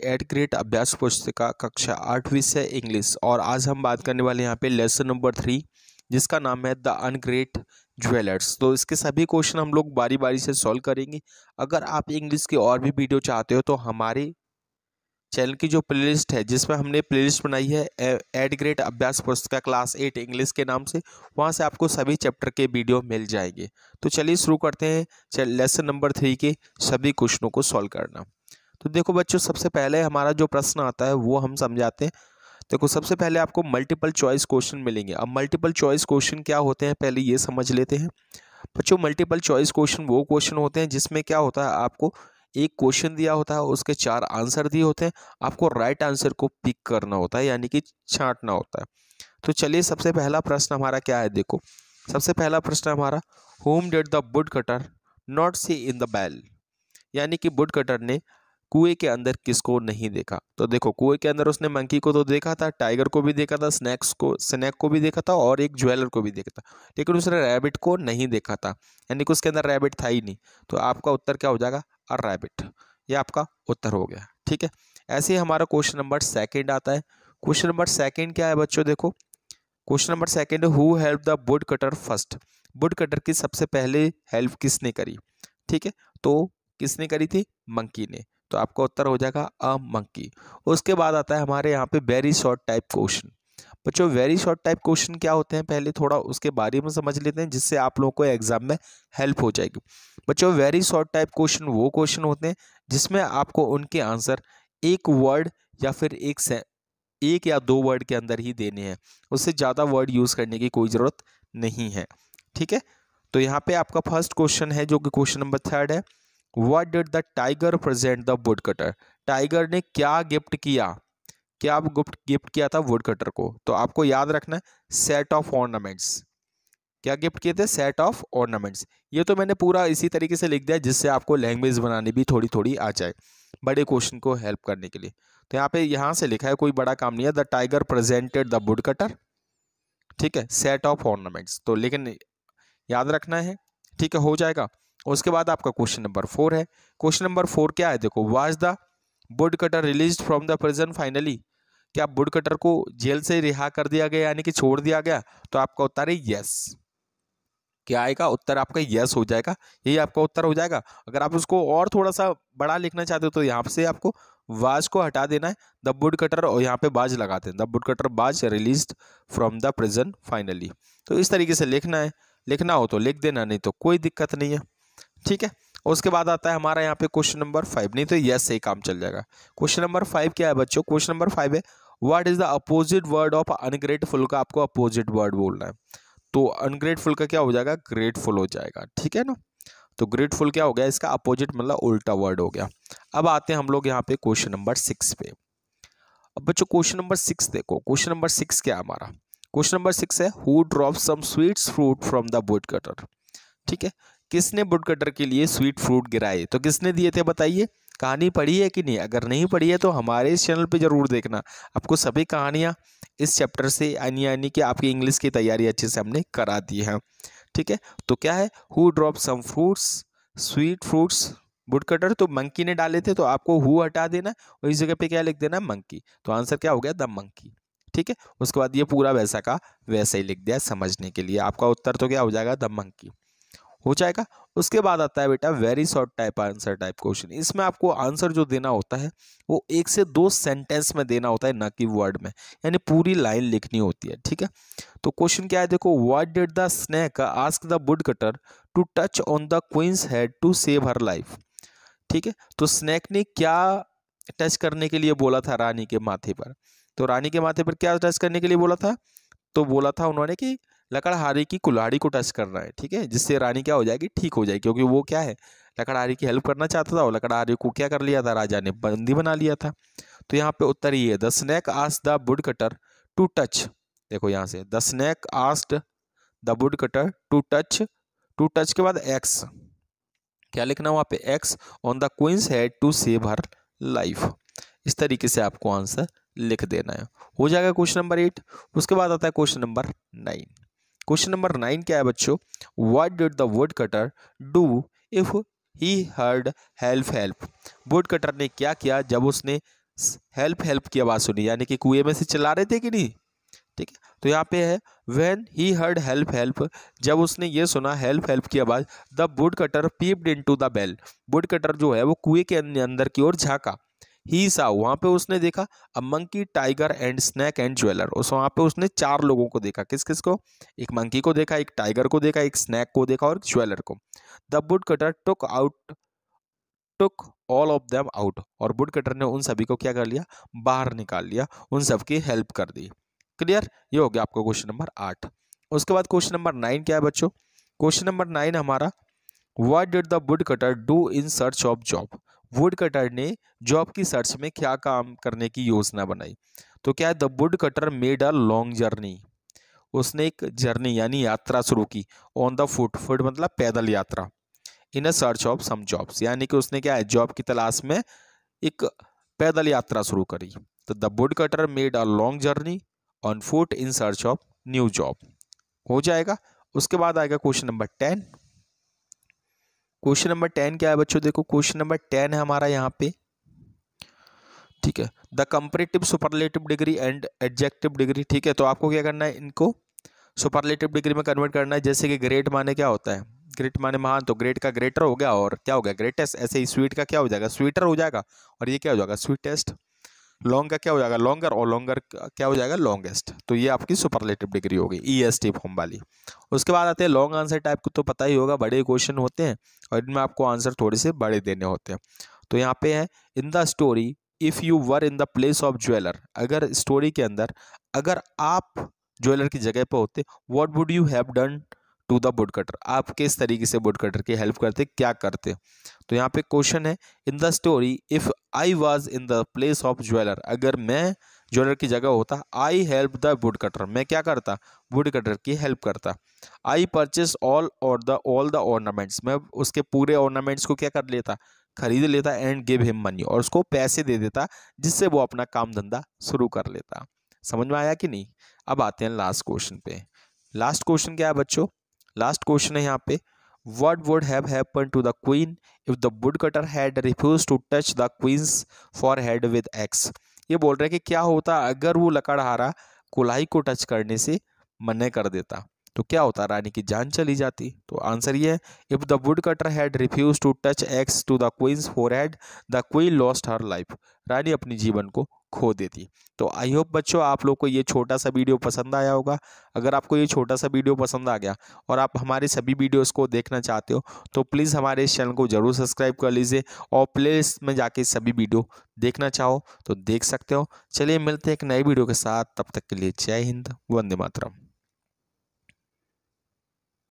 Eight grade अभ्यास पुस्तिका कक्षा 8वीं से इंग्लिश। और आज हम बात करने वाले यहाँ पे लेसन नंबर 3 जिसका नाम है द अनग्रेट ज्वेलर्स। तो इसके सभी क्वेश्चन हम लोग बारी बारी से सॉल्व करेंगे। अगर आप इंग्लिश की और भी वीडियो चाहते हो तो हमारे चैनल की जो प्लेलिस्ट है जिसमें हमने प्लेलिस्ट बनाई है एट ग्रेड अभ्यास पुस्तिका क्लास 8 इंग्लिश के नाम से, वहाँ से आपको सभी चैप्टर के वीडियो मिल जाएंगे। तो चलिए शुरू करते हैं लेसन नंबर 3 के सभी क्वेश्चनों को सॉल्व करना। तो देखो बच्चों, सबसे पहले हमारा जो प्रश्न आता है वो हम समझाते हैं। देखो, सबसे पहले आपको मल्टीपल चॉइस क्वेश्चन मिलेंगे। अब मल्टीपल चॉइस क्वेश्चन क्या होते हैं पहले ये समझ लेते हैं। बच्चों, मल्टीपल चॉइस क्वेश्चन वो क्वेश्चन होते हैं जिसमें क्या होता है, आपको एक क्वेश्चन दिया होता है, उसके 4 आंसर दिए होते हैं, आपको राइट आंसर को पिक करना होता है, यानी कि छांटना होता है। तो चलिए, सबसे पहला प्रश्न हमारा क्या है। देखो, सबसे पहला प्रश्न हमारा, whom did the woodcutter not see in the well, यानी कि वुड कटर ने कुएं के अंदर किसको नहीं देखा। तो देखो, कुएं के अंदर उसने मंकी को तो देखा था, टाइगर को भी देखा था, स्नैक को भी देखा था और एक ज्वेलर को भी देखा था, लेकिन उसने रैबिट को नहीं देखा था, यानी कि उसके अंदर रैबिट था ही नहीं। तो आपका उत्तर क्या हो जाएगा, अ रैबिट। ये आपका उत्तर हो गया। ठीक है, ऐसे ही हमारा क्वेश्चन नंबर 2 आता है। क्वेश्चन नंबर 2 क्या है बच्चों, देखो question number 2, who help the wood cutter first. Would cutter की सबसे पहले हेल्प किसने करी। ठीक है, तो किसने करी थी, मंकी ने। तो आपका उत्तर हो जाएगा अ मंकी। उसके बाद आता है हमारे यहाँ पे वेरी शॉर्ट टाइप क्वेश्चन। बच्चों, वेरी शॉर्ट टाइप क्वेश्चन क्या होते हैं पहले थोड़ा उसके बारे में समझ लेते हैं, जिससे आप लोगों को एग्जाम में हेल्प हो जाएगी। बच्चों, वेरी शॉर्ट टाइप क्वेश्चन वो क्वेश्चन होते हैं जिसमें आपको उनके आंसर एक वर्ड या फिर एक या 2 वर्ड के अंदर ही देने हैं, उससे ज़्यादा वर्ड यूज़ करने की कोई ज़रूरत नहीं है। ठीक है, तो यहाँ पे आपका फर्स्ट क्वेश्चन है जो कि क्वेश्चन नंबर 3 है। What did the tiger present the woodcutter? Tiger ने क्या गिफ्ट किया, क्या गिफ्ट किया था वुडकटर को। तो आपको याद रखना है सेट ऑफ ऑर्नामेंट्स। क्या गिफ्ट किए थे, सेट ऑफ ऑर्नामेंट्स। ये तो मैंने पूरा इसी तरीके से लिख दिया जिससे आपको लैंग्वेज बनानी भी थोड़ी थोड़ी आ जाए बड़े क्वेश्चन को हेल्प करने के लिए। तो यहाँ पे यहाँ से लिखा है, कोई बड़ा काम नहीं है। The tiger presented the woodcutter, ठीक है, सेट ऑफ ऑर्नामेंट्स। तो लेकिन याद रखना है, ठीक है, हो जाएगा। उसके बाद आपका क्वेश्चन नंबर 4 है। क्वेश्चन नंबर 4 क्या है, देखो was the wood cutter released from the prison finally. क्या वुड कटर को जेल से रिहा कर दिया गया, यानी कि छोड़ दिया गया। तो आपका उत्तर है यस। क्या आएगा उत्तर, आपका यस हो जाएगा। यही आपका उत्तर हो जाएगा। अगर आप उसको और थोड़ा सा बड़ा लिखना चाहते हो तो यहाँ से आपको वाज को हटा देना है, द वुड कटर, और यहाँ पे बाज लगाते हैं, द वुड कटर बाज released from the prison finally. तो इस तरीके से लिखना है, लिखना हो तो लिख देना, नहीं तो कोई दिक्कत नहीं है। ठीक है, उसके बाद आता है हमारा यहाँ पे क्वेश्चन नंबर 5, नहीं तो यस से ही काम चल जाएगा। क्वेश्चन नंबर 5 क्या है बच्चों, क्वेश्चन नंबर 5 है what is the opposite word of ungrateful. का आपको अपोजिट वर्ड बोलना है। तो अनग्रेटफुल का क्या हो जाएगा, ग्रेटफुल हो जाएगा। ठीक है ना, तो ग्रेटफुल क्या हो गया, इसका अपोजिट मतलब उल्टा वर्ड हो गया। अब आते हैं हम लोग यहाँ पे क्वेश्चन नंबर 6 पे। अब बच्चों क्वेश्चन नंबर 6 देखो, क्वेश्चन नंबर 6 क्या है हमारा, क्वेश्चन नंबर 6 है who drop some sweets fruit from the wood cutter. ठीक है, किसने वुड कटर के लिए स्वीट फ्रूट गिराए। तो किसने दिए थे बताइए। कहानी पढ़ी है कि नहीं, अगर नहीं पढ़ी है तो हमारे इस चैनल पे जरूर देखना। आपको सभी कहानियाँ इस चैप्टर से यानी कि आपकी इंग्लिश की तैयारी अच्छे से हमने करा दी है। ठीक है, तो क्या है, who drop some fruits sweet fruits wood cutter. तो मंकी ने डाले थे, तो आपको हु हटा देना और इस जगह पे क्या लिख देना, मंकी। तो आंसर क्या हो गया, द मंकी। ठीक है, उसके बाद ये पूरा वैसा का वैसा ही लिख दिया समझने के लिए। आपका उत्तर तो क्या हो जाएगा, द मंकी हो जाएगा। उसके बाद आता है बेटा very short type answer type question. इसमें आपको आंसर जो देना होता है वो 1 से 2 सेंटेंस में देना होता है, ना कि वर्ड में, यानी पूरी लाइन लिखनी होती है। ठीक है, तो क्वेश्चन क्या है, देखो what did the snake ask the wood cutter to touch on the queen's head to save her life. ठीक है, तो स्नेक ने क्या टच करने के लिए बोला था रानी के माथे पर। तो रानी के माथे पर क्या टच करने के लिए बोला था, तो बोला था उन्होंने कि लकड़हारे की कुल्हाड़ी को टच करना है। ठीक है, जिससे रानी क्या हो जाएगी, ठीक हो जाएगी, क्योंकि वो क्या है, लकड़हारे की हेल्प करना चाहता था और लकड़हारे को क्या कर लिया था, राजा ने बंदी बना लिया था। तो यहाँ पे उत्तर ही है the snake asked the wood cutter to touch. देखो यहाँ से the snake asked the wood cutter to touch, to touch के बाद एक्स, क्या लिखना वहाँ पे, axe on the queen's head to save her life. इस तरीके से आपको आंसर लिख देना है, हो जाएगा क्वेश्चन नंबर 8। उसके बाद आता है क्वेश्चन नंबर 9। क्वेश्चन नंबर 9 क्या है बच्चों, what did the wood cutter do if he heard help help. Would cutter ने क्या किया जब उसने हेल्प हेल्प की आवाज़ सुनी, यानी कि कुएं में से चिल्ला रहे थे कि नहीं। ठीक है, तो यहाँ पे है when he heard help help, जब उसने ये सुना हेल्प हेल्प की आवाज़, the wood cutter peeped into the bell, wood cutter जो है वो कुएं के अंदर की ओर झांका। ही सा, वहाँ पे उसने देखा a monkey, tiger and snake and jeweller, उस वहाँ पे उसने 4 लोगों को देखा। किस किस को? एक मंकी को देखा, एक टाइगर को देखा, एक स्नैक को देखा और ज्वेलर को। The wood cutter took all of them out, और वुड कटर ने उन सभी को क्या कर लिया? बाहर निकाल लिया, उन सबकी हेल्प कर दी। क्लियर? ये हो गया आपका क्वेश्चन नंबर 8। उसके बाद क्वेश्चन नंबर 9 क्या है बच्चों? क्वेश्चन नंबर 9 हमारा, what did the wood cutter do in search of job, would cutter ने जॉब की सर्च में क्या काम करने की योजना बनाई? तो क्या है? The wood cutter made a long journey, उसने एक जर्नी यानी यात्रा शुरू की। ऑन द फुट, फुट मतलब पैदल यात्रा। In a search of some jobs, यानी कि उसने क्या है? जॉब की तलाश में एक पैदल यात्रा शुरू करी। तो the wood cutter made a long journey on foot in search of new job, हो जाएगा। उसके बाद आएगा क्वेश्चन नंबर 10। क्वेश्चन नंबर 10 क्या है बच्चों? देखो क्वेश्चन नंबर 10 है हमारा यहाँ पे, ठीक है, the comparative superlative degree and adjective degree. ठीक है, तो आपको क्या करना है? इनको सुपरलेटिव डिग्री में कन्वर्ट करना है। जैसे कि ग्रेट माने क्या होता है? ग्रेट माने महान, तो ग्रेट का ग्रेटर हो गया, और क्या हो गया? ग्रेटेस्ट। ऐसे ही स्वीट का क्या हो जाएगा? स्वीटर हो जाएगा, और ये क्या हो जाएगा? स्वीटेस्ट। लॉन्ग का क्या हो जाएगा? लॉन्गर, और लॉन्गर क्या हो जाएगा? लॉन्गेस्ट। तो ये आपकी सुपरलेटिव डिग्री होगी, ईएसटी फॉर्म वाली। उसके बाद आते हैं लॉन्ग आंसर टाइप को, तो पता ही होगा बड़े क्वेश्चन होते हैं और इनमें आपको आंसर थोड़े से बड़े देने होते हैं। तो यहाँ पे है in the story if you were in the place of jeweller, अगर स्टोरी के अंदर अगर आप ज्वेलर की जगह पर होते, what would you have done to the wood cutter, आप किस तरीके से वुड कटर की हेल्प करते, क्या करते? तो यहाँ पे क्वेश्चन है in the story if I was in the place of jeweller, अगर मैं ज्वेलर की जगह होता, I help the wood cutter, मैं क्या करता? वुड कटर की हेल्प करता। I purchase all the ornaments, मैं उसके पूरे ऑर्नामेंट्स को क्या कर लेता? खरीद लेता। एंड गिव हिम मनी, और उसको पैसे दे देता, जिससे वो अपना काम धंधा शुरू कर लेता। समझ में आया कि नहीं? अब आते हैं लास्ट क्वेश्चन पे। लास्ट क्वेश्चन क्या है बच्चों? लास्ट क्वेश्चन है यहाँ पे, what would have happened to the queen if the woodcutter had refused to touch the queen's forehead with axe? ये बोल रहे हैं कि क्या होता अगर वो लकड़हारा कुल्हाड़ी को टच करने से मना कर देता, तो क्या होता? रानी की जान चली जाती। तो आंसर ये है, if the wood cutter had refuse to touch axe to the queen's forehead, the queen lost her life, रानी अपनी जीवन को खो देती। तो आई होप बच्चों आप लोग को ये छोटा सा वीडियो पसंद आया होगा। अगर आपको ये छोटा सा वीडियो पसंद आ गया और आप हमारे सभी वीडियोस को देखना चाहते हो, तो प्लीज़ हमारे इस चैनल को जरूर सब्सक्राइब कर लीजिए, और प्लेलिस्ट में जाके सभी वीडियो देखना चाहो तो देख सकते हो। चलिए मिलते हैं एक नई वीडियो के साथ, तब तक के लिए जय हिंद, वंदे मातरम।